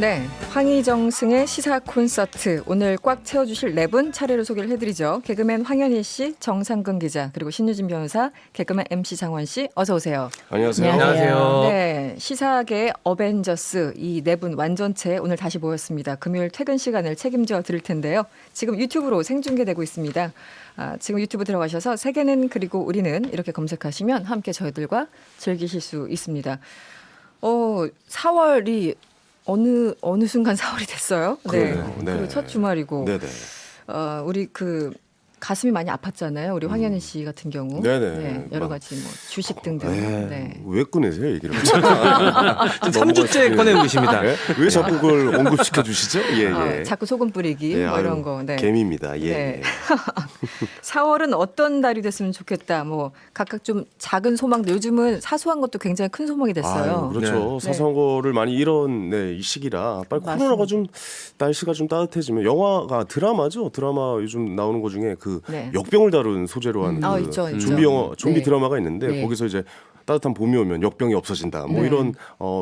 네, 황희정승의 시사 콘서트 오늘 꽉 채워주실 네 분 차례로 소개를 해드리죠. 개그맨 황현희 씨, 정상근 기자, 그리고 신유진 변호사, 개그맨 MC 장원 씨, 어서 오세요. 안녕하세요. 안녕하세요. 네, 시사계의 어벤져스 이 네 분 완전체 오늘 다시 모였습니다. 금요일 퇴근 시간을 책임져 드릴 텐데요. 지금 유튜브로 생중계되고 있습니다. 지금 유튜브 들어가셔서 세계는 그리고 우리는 이렇게 검색하시면 함께 저희들과 즐기실 수 있습니다. 4월이 어느 순간 4월이 됐어요. 네. 그러네요. 네. 그리고 첫 주말이고. 네네. 우리 가슴이 많이 아팠잖아요. 우리 황현희 씨 같은 경우. 네네. 네, 여러 가지 뭐 주식 등등. 네. 왜 꺼내세요 얘기를? 3주째 꺼내고 계십니다. 네? 왜 자꾸 그걸 언급시켜 주시죠? 예. 자꾸 소금 뿌리기 예, 뭐 이런 거. 네. 개미입니다. 예. 네. 4월은 어떤 달이 됐으면 좋겠다. 뭐 각각 좀 작은 소망도 요즘은 사소한 것도 굉장히 큰 소망이 됐어요. 그렇죠. 네. 사소한 거를 많이 이런 이 시기라 빨리 맞습니다. 코로나가 좀 날씨가 좀 따뜻해지면 영화가 드라마죠. 드라마 요즘 나오는 거 중에 그 네. 역병을 다룬 소재로 한 그 있죠. 좀비 영화, 좀비 네. 드라마가 있는데 네. 거기서 이제 따뜻한 봄이 오면 역병이 없어진다. 뭐 네. 이런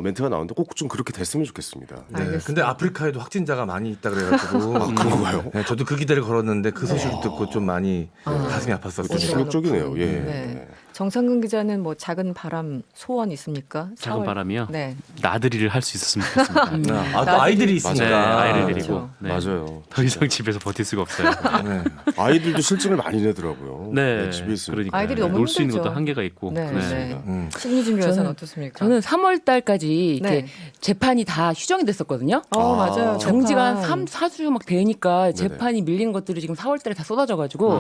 멘트가 나오는데 꼭 좀 그렇게 됐으면 좋겠습니다. 네. 알겠습니다. 근데 아프리카에도 확진자가 많이 있다 그래가지고 그런가요? 네, 저도 그 기대를 걸었는데 그 소식을 듣고 좀 많이 가슴이 좀 아팠었어요. 충격적이네요. 예. 네. 정상근 기자는 뭐 작은 바람 소원 있습니까? 작은 4월. 바람이요? 네. 나들이를 할 수 있었으면 좋겠습니다. 또 아이들이 네, 있으니까. 아이를 그렇죠. 데리고. 네. 맞아요. 더 이상 집에서 버틸 수가 없어요. 네. 아이들도 실증을 많이 내더라고요. 네, 집에 있으니까. 그러니까 아이들이 너무 놀 수 있는 힘들죠. 것도 한계가 있고. 네. 네. 신유진 변호사는 어떻습니까? 저는 3월 달까지 이렇게 네. 재판이 다 휴정이 됐었거든요. 맞아요. 정지가 재판. 한 4주 막 되니까 재판이 밀리는 것들이 지금 4월 달에 다 쏟아져가지고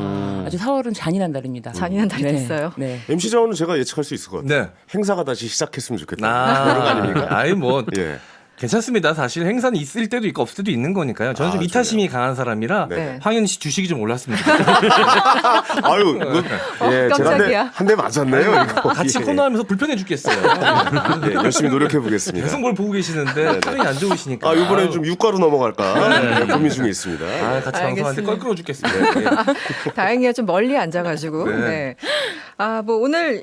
아주 4월은 잔인한 달입니다. 잔인한 달이 네. 됐어요. 네. MC 자원은 제가 예측할 수 있을 것 같아요. 네. 행사가 다시 시작했으면 좋겠다. 그런 거 아닙니까? 아니 뭐 예. 괜찮습니다. 사실 행사는 있을 때도 있고 없을 때도 있는 거니까요. 저는 좀 아, 이타심이 강한 사람이라 네. 황현희 씨 주식이 좀 올랐으면 좋겠어요. 아유, 깜짝이야. 한 대 맞았네요. 이거. 같이 예. 코너하면서 불편해 죽겠어요. 예, 열심히 노력해 보겠습니다. 계속 뭘 보고 계시는데 표정이 안 좋으시니까. 이번에 좀 유가로 넘어갈까 네, 고민 중에 있습니다. 같이 방송하는데 알겠습니다. 껄끄러워 죽겠습니다. 예. 다행이야 좀 멀리 앉아가지고. 네. 네. 뭐 오늘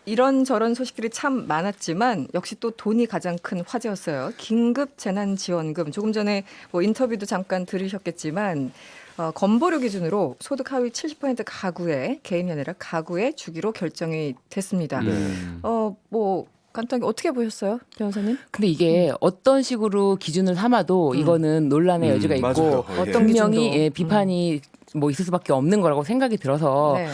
이런저런 소식들이 참 많았지만 역시 또 돈이 가장 큰 화제였어요. 긴급 재난지원금. 조금 전에 뭐 인터뷰도 잠깐 들으셨겠지만 건보료 기준으로 소득 하위 70% 가구에 개인이 아니라 가구에 주기로 결정이 됐습니다. 뭐 간단하게 어떻게 보셨어요, 변호사님? 근데 이게 어떤 식으로 기준을 삼아도 이거는 논란의 여지가 있고 맞아요. 예. 어떤 분명히 기준도? 예, 비판이 뭐 있을 수밖에 없는 거라고 생각이 들어서 네.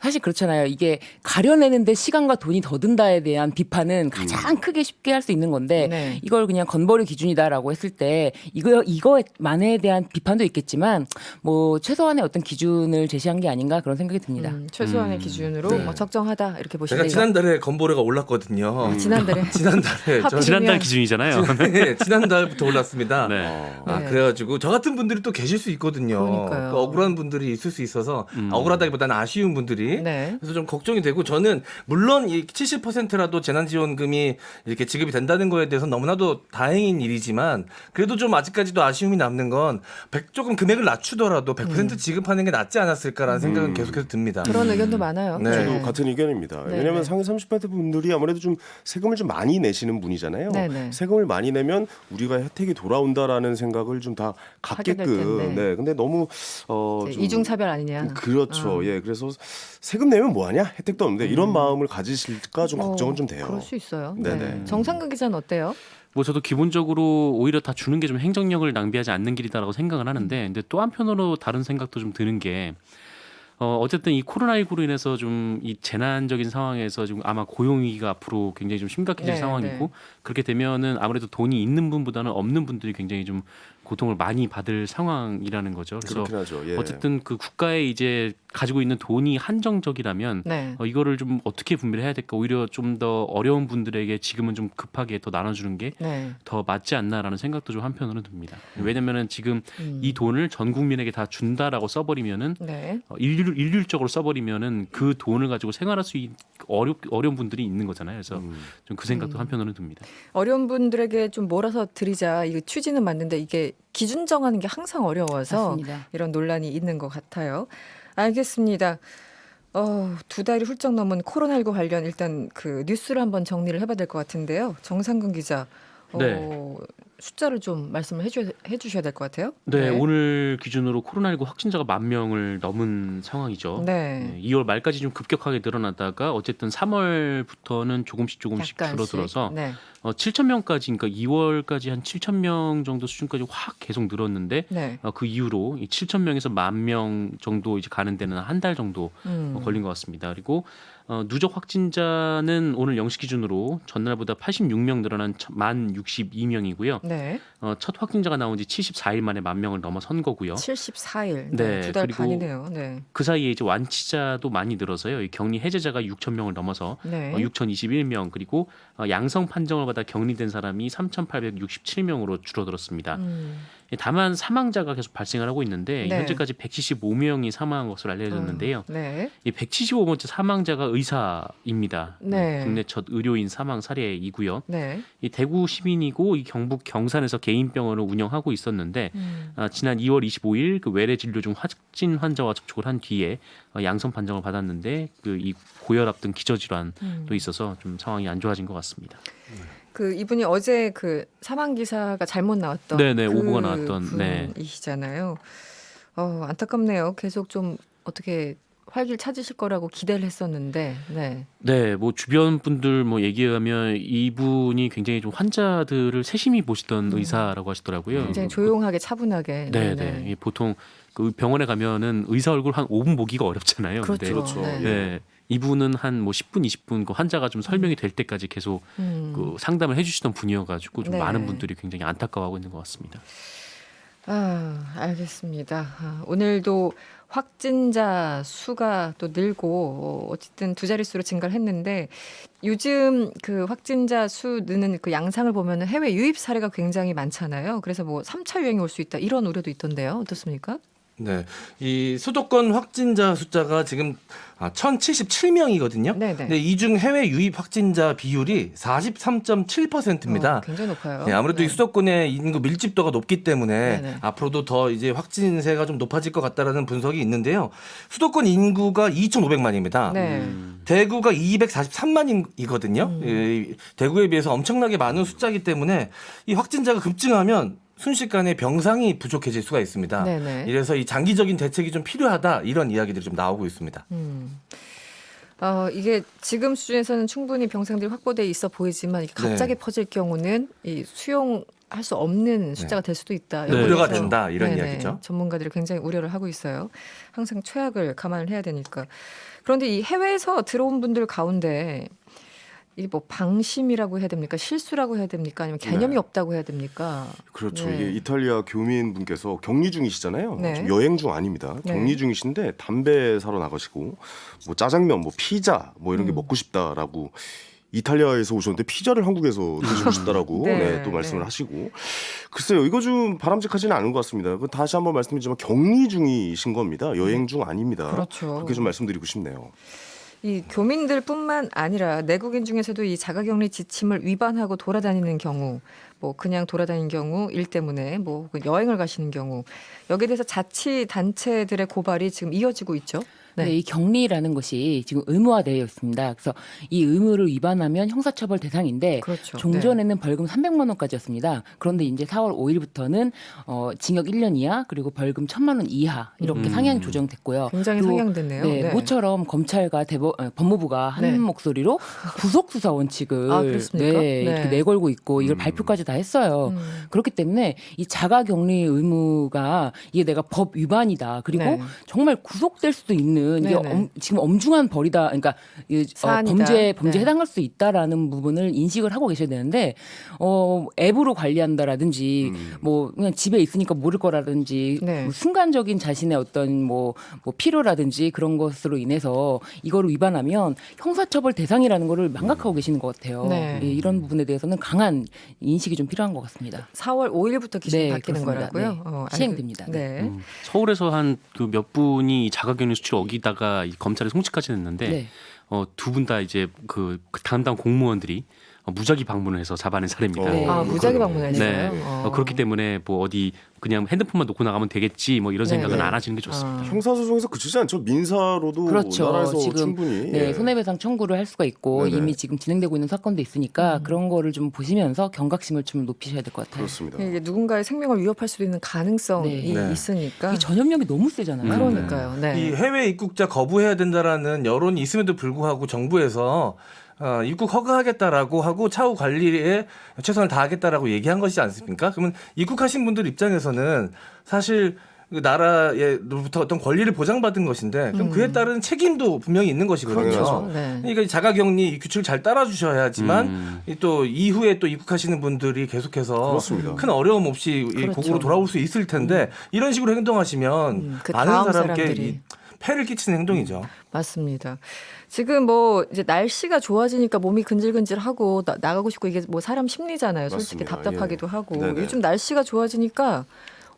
사실 그렇잖아요. 이게 가려내는데 시간과 돈이 더 든다에 대한 비판은 가장 크게 쉽게 할 수 있는 건데 네. 이걸 그냥 건보료 기준이다라고 했을 때 이거만에 대한 비판도 있겠지만 뭐 최소한의 어떤 기준을 제시한 게 아닌가 그런 생각이 듭니다. 최소한의 기준으로 뭐 적정하다 이렇게 보시면 제가 지난달에 건보료가 올랐거든요. 지난달에 지난달에 하필이면- 지난달 기준이잖아요. 네, 지난달부터 올랐습니다. 네. 네. 그래가지고 저 같은 분들이 또 계실 수 있거든요. 그러니까요. 또 억울한 분들이 있을 수 있어서 억울하다기보다는 아쉬운 분들이 네. 그래서 좀 걱정이 되고 저는 물론 이 70%라도 재난지원금이 이렇게 지급이 된다는 거에 대해서 너무나도 다행인 일이지만 그래도 좀 아직까지도 아쉬움이 남는 건 조금 금액을 낮추더라도 100% 지급하는 게 낫지 않았을까라는 생각은 계속해서 듭니다. 그런 의견도 많아요. 네. 저도 같은 의견입니다. 네, 왜냐하면 네. 상위 30% 분들이 아무래도 좀 세금을 좀 많이 내시는 분이잖아요. 네, 네. 세금을 많이 내면 우리가 혜택이 돌아온다라는 생각을 좀 다 하게 될 갖게끔. 텐데. 네, 근데 너무 좀 이중차별 아니냐. 그렇죠. 예, 그래서 세금 내면 뭐하냐 혜택도 없는데 이런 마음을 가지실까 좀 걱정은 좀 돼요. 그럴 수 있어요. 네네. 네. 정상근 기자는 어때요? 뭐 저도 기본적으로 오히려 다 주는 게 좀 행정력을 낭비하지 않는 길이다라고 생각을 하는데, 근데 또 한편으로 다른 생각도 좀 드는 게 어쨌든 이 코로나19로 인해서 좀 이 재난적인 상황에서 지금 아마 고용 위기가 앞으로 굉장히 좀 심각해질 네, 상황이고 네. 그렇게 되면은 아무래도 돈이 있는 분보다는 없는 분들이 굉장히 좀 고통을 많이 받을 상황이라는 거죠. 그래서 그렇긴 하죠. 예. 어쨌든 그 국가에 이제 가지고 있는 돈이 한정적이라면 네. 이거를 좀 어떻게 분배를 해야 될까? 오히려 좀 더 어려운 분들에게 지금은 좀 급하게 더 나눠주는 게 네. 더 맞지 않나라는 생각도 좀 한편으로는 듭니다. 왜냐면은 지금 이 돈을 전 국민에게 다 준다라고 써버리면은 네. 일률적으로 써버리면은 그 돈을 가지고 생활할 수 있는 어려운 분들이 있는 거잖아요. 그래서 좀 그 생각도 한편으로는 듭니다. 어려운 분들에게 좀 몰아서 드리자. 이거 취지는 맞는데 이게 기준 정하는 게 항상 어려워서 맞습니다. 이런 논란이 있는 것 같아요. 알겠습니다. 2달이 훌쩍 넘은 코로나19 관련 일단 그 뉴스를 한번 정리를 해봐야 될 것 같은데요. 정상근 기자. 네. 숫자를 좀 말씀을 해주셔야 될 것 같아요. 네, 오늘 기준으로 코로나19 확진자가 10,000명을 넘은 상황이죠. 네. 2월 말까지 좀 급격하게 늘어나다가 어쨌든 3월부터는 조금씩 약간씩. 줄어들어서 네. 7,000명까지, 그러니까 2월까지 한 7,000명 정도 수준까지 확 계속 늘었는데 네. 그 이후로 이 7,000명에서 10,000명 정도 이제 가는 데는 한 달 정도 걸린 것 같습니다. 그리고 누적 확진자는 오늘 0시 기준으로 전날보다 86명 늘어난 10,062명이고요. 네. 첫 확진자가 나온 지 74일 만에 10,000명을 넘어선 거고요. 74일. 네, 두 달 그리고 반이네요. 네. 그 사이에 이제 완치자도 많이 늘어서요. 이 격리 해제자가 6,000명을 넘어서 네. 6,021명, 그리고 양성 판정을 받아 격리된 사람이 3,867명으로 줄어들었습니다. 다만 사망자가 계속 발생을 하고 있는데 네. 현재까지 175명이 사망한 것으로 알려졌는데요. 네. 이 175번째 사망자가 의사입니다. 네. 국내 첫 의료인 사망 사례이고요. 네. 이 대구 시민이고 이 경북 경산에서 개인 병원을 운영하고 있었는데 지난 2월 25일 그 외래 진료 중 확진 환자와 접촉을 한 뒤에 양성 판정을 받았는데 그 이 고혈압 등 기저질환도 있어서 좀 상황이 안 좋아진 것 같습니다. 그 이분이 어제 그 사망 기사가 잘못 나왔던 네네, 그 오보가 나왔던, 네. 분이시잖아요. 안타깝네요. 계속 좀 어떻게 활기를 찾으실 거라고 기대를 했었는데, 네. 네, 뭐 주변 분들 뭐 얘기하면 이분이 굉장히 좀 환자들을 세심히 보시던 의사라고 하시더라고요. 굉장히 조용하게 차분하게. 네. 이 보통 그 병원에 가면은 의사 얼굴 한 5분 보기가 어렵잖아요. 그렇죠. 근데 그렇죠. 네. 네, 이분은 한 뭐 10분, 20분 그 환자가 좀 설명이 될 때까지 계속 그 상담을 해주시던 분이어가지고 좀 네. 많은 분들이 굉장히 안타까워하고 있는 것 같습니다. 알겠습니다. 오늘도 확진자 수가 또 늘고 어쨌든 두 자릿수로 증가를 했는데 요즘 그 확진자 수 느는 그 양상을 보면 해외 유입 사례가 굉장히 많잖아요. 그래서 뭐 3차 유행이 올 수 있다 이런 우려도 있던데요. 어떻습니까? 네, 이 수도권 확진자 숫자가 지금 1,077명이거든요. 네네. 근데 이 중 해외 유입 확진자 비율이 43.7%입니다. 굉장히 높아요. 네, 아무래도 네. 이 수도권의 인구 밀집도가 높기 때문에 네네. 앞으로도 더 이제 확진세가 좀 높아질 것 같다라는 분석이 있는데요. 수도권 인구가 2,500만입니다. 네. 대구가 243만이거든요. 대구에 비해서 엄청나게 많은 숫자이기 때문에 이 확진자가 급증하면 순식간에 병상이 부족해질 수가 있습니다. 네네. 이래서 이 장기적인 대책이 좀 필요하다 이런 이야기들이 좀 나오고 있습니다. 이게 지금 수준에서는 충분히 병상들이 확보돼 있어 보이지만 이게 갑자기 퍼질 경우는 이 수용할 수 없는 숫자가 될 수도 있다. 네. 우려가 그래서 된다 이런 네네. 이야기죠. 전문가들이 굉장히 우려를 하고 있어요. 항상 최악을 감안을 해야 되니까. 그런데 이 해외에서 들어온 분들 가운데 이 뭐 방심이라고 해야 됩니까? 실수라고 해야 됩니까? 아니면 개념이 네. 없다고 해야 됩니까? 그렇죠. 네. 이게 이탈리아 교민분께서 격리 중이시잖아요. 네. 지금 여행 중 아닙니다. 네. 격리 중이신데 담배 사러 나가시고 뭐 짜장면, 뭐 피자, 뭐 이런 게 먹고 싶다라고 이탈리아에서 오셨는데 피자를 한국에서 드시고 싶다라고 네, 또 말씀을 네. 하시고 글쎄요, 이거 좀 바람직하지는 않은 것 같습니다. 그 다시 한번 말씀드리지만 격리 중이신 겁니다. 여행 중 아닙니다. 그렇죠. 그렇게 좀 말씀드리고 싶네요. 이 교민들뿐만 아니라 내국인 중에서도 이 자가격리 지침을 위반하고 돌아다니는 경우, 뭐 그냥 돌아다니는 경우, 일 때문에 뭐 혹은 여행을 가시는 경우 여기에 대해서 자치단체들의 고발이 지금 이어지고 있죠. 네. 이 격리라는 것이 지금 의무화되어 있습니다. 그래서 이 의무를 위반하면 형사처벌 대상인데 그렇죠. 종전에는 벌금 300만 원까지였습니다. 그런데 이제 4월 5일부터는 징역 1년 이하 그리고 벌금 1,000만 원 이하 이렇게 상향 조정됐고요. 굉장히 그리고 상향됐네요. 네, 네. 모처럼 검찰과 법무부가 한 네. 목소리로 구속 수사 원칙을 그렇습니까? 네. 이렇게 내걸고 있고 이걸 발표까지 다 했어요. 그렇기 때문에 이 자가격리 의무가 이게 내가 법 위반이다. 그리고 네. 정말 구속될 수도 있는 이게 네네. 지금 엄중한 벌이다. 그러니까 사안이다. 범죄에 네. 해당할 수 있다라는 부분을 인식을 하고 계셔야 되는데 앱으로 관리한다라든지 뭐 그냥 집에 있으니까 모를 거라든지 네. 뭐 순간적인 자신의 어떤 뭐 필요라든지 그런 것으로 인해서 이거를 위반하면 형사처벌 대상이라는 거를 망각하고 계시는 것 같아요. 네. 예, 이런 부분에 대해서는 강한 인식이 좀 필요한 것 같습니다. 4월 5일부터 기준이 네, 바뀌는 그렇습니다. 거라고요. 네. 시행됩니다. 네. 서울에서 한 그 몇 분이 자가격리 수치를 어기다가 이 검찰에 송치까지 했는데 네. 두 분 다 이제 그 담당 공무원들이 무작위 방문을 해서 잡아낸 사례입니다. 네. 아, 무작위 그러네요. 방문했어요. 네. 그렇기 때문에 뭐 어디 그냥 핸드폰만 놓고 나가면 되겠지 뭐 이런 네, 생각은 네. 안 하시는 게 좋습니다. 형사소송에서 그치지 않죠. 민사로도 그렇죠. 나라에서 지금 충분히 네, 예. 손해배상 청구를 할 수가 있고 네네. 이미 지금 진행되고 있는 사건도 있으니까 그런 거를 좀 보시면서 경각심을 좀 높이셔야 될 것 같아요. 그렇습니다. 이게 누군가의 생명을 위협할 수도 있는 가능성이 네. 있으니까. 이 전염력이 너무 세잖아요. 그러니까요. 네. 이 해외 입국자 거부해야 된다라는 여론이 있음에도 불구하고 정부에서 입국 허가하겠다라고 하고 차후 관리에 최선을 다하겠다라고 얘기한 것이지 않습니까? 그러면 입국하신 분들 입장에서는 사실 그 나라에로부터 어떤 권리를 보장받은 것인데 그럼 그에 따른 책임도 분명히 있는 것이거든요. 그렇죠. 네. 그러니까 이 자가격리 이 규칙을 잘 따라주셔야지만 또 이후에 또 입국하시는 분들이 계속해서 그렇습니다. 큰 어려움 없이 이 그렇죠. 고국으로 돌아올 수 있을 텐데 이런 식으로 행동하시면 그 많은 다음 사람께 사람들이. 이 폐를 끼치는 행동이죠. 맞습니다. 지금 뭐 이제 날씨가 좋아지니까 몸이 근질근질하고 나가고 싶고 이게 뭐 사람 심리잖아요. 솔직히 맞습니다. 답답하기도 예. 하고 네네. 요즘 날씨가 좋아지니까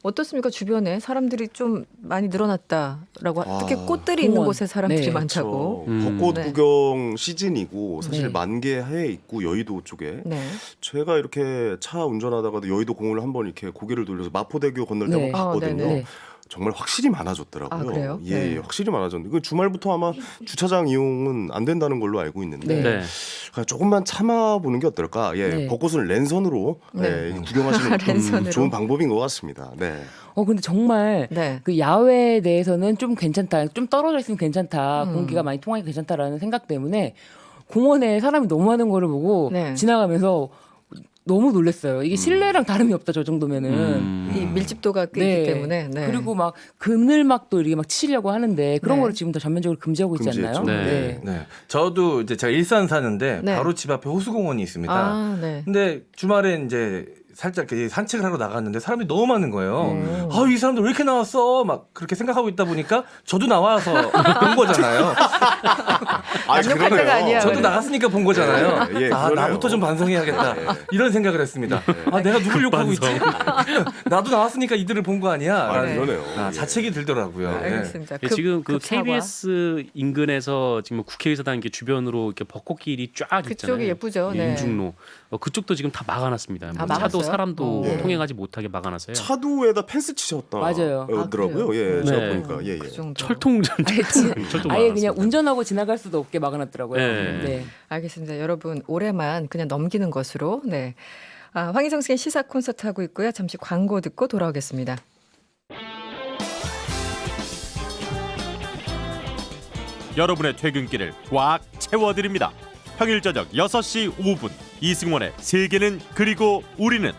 어떻습니까? 주변에 사람들이 좀 많이 늘어났다라고 특히 꽃들이 있는 공원. 곳에 사람들이 네. 많다고. 벚꽃 네. 구경 시즌이고 사실 네. 만개해 있고 여의도 쪽에 네. 제가 이렇게 차 운전하다가도 여의도 공원을 한번 이렇게 고개를 돌려서 마포대교 건널 때 네. 한번 봤거든요. 네네. 정말 확실히 많아졌더라고요. 아, 그래요? 예, 네. 예, 확실히 많아졌는데 그 주말부터 아마 주차장 이용은 안 된다는 걸로 알고 있는데 네. 네. 그러니까 조금만 참아보는 게 어떨까? 예, 네. 벚꽃을 랜선으로 네. 예, 구경하시는 랜선으로. 좋은 방법인 것 같습니다. 네. 근데 정말 네. 그 야외에 대해서는 좀 괜찮다. 좀 떨어져 있으면 괜찮다. 공기가 많이 통하기 괜찮다라는 생각 때문에 공원에 사람이 너무 많은 거를 보고 네. 지나가면서 너무 놀랐어요. 이게 실내랑 다름이 없다 저 정도면은. 이 밀집도가 꽤 네. 있기 때문에. 네. 그리고 막 그늘막도 이렇게 막 치려고 하는데 그런 네. 거를 지금 다 전면적으로 금지하고 있지 않나요? 금지했죠. 네. 네. 저도 이제 제가 일산 사는데 네. 바로 집 앞에 호수공원이 있습니다. 아, 네. 근데 주말에 이제 살짝 이렇게 산책을 하러 나갔는데 사람이 너무 많은 거예요. 음. 아, 이 사람들 왜 이렇게 나왔어? 막 그렇게 생각하고 있다 보니까 저도 나와서 본 거잖아요. 남녀 때가 아니야. 저도 그래. 나갔으니까 본 거잖아요. 예, 아, 그러네요. 나부터 좀 반성해야겠다. 이런 생각을 했습니다. 아, 내가 누굴 욕하고 있지? 나도 나왔으니까 이들을 본 거 아니야? 아, 라는 그러네요. 아, 예. 자책이 들더라고요. 예. 알겠습니다. 예, 지금 그 급사과. KBS 인근에서 지금 국회의사당 이렇게 주변으로 이렇게 벚꽃길이 쫙 있잖아요. 그쪽이 예쁘죠. 예, 네. 인중로 그쪽도 지금 다 막아놨습니다. 뭐 차도 막았어요? 사람도 예. 통행하지 못하게 막아놨어요. 차도에다 펜스 치셨다. 맞아요. 아, 더라고요. 그래요? 예, 제가 네. 보니까 예, 예. 그 정도. 철통전 철통 아예 막아놨습니다. 그냥 운전하고 지나갈 수도 없게 막아놨더라고요. 네. 네. 알겠습니다. 여러분 올해만 그냥 넘기는 것으로. 네. 황희정수의 시사 콘서트 하고 있고요. 잠시 광고 듣고 돌아오겠습니다. 여러분의 퇴근길을 꽉 채워드립니다. 평일 저녁 6시 5분 이승원의 세계는 그리고 우리는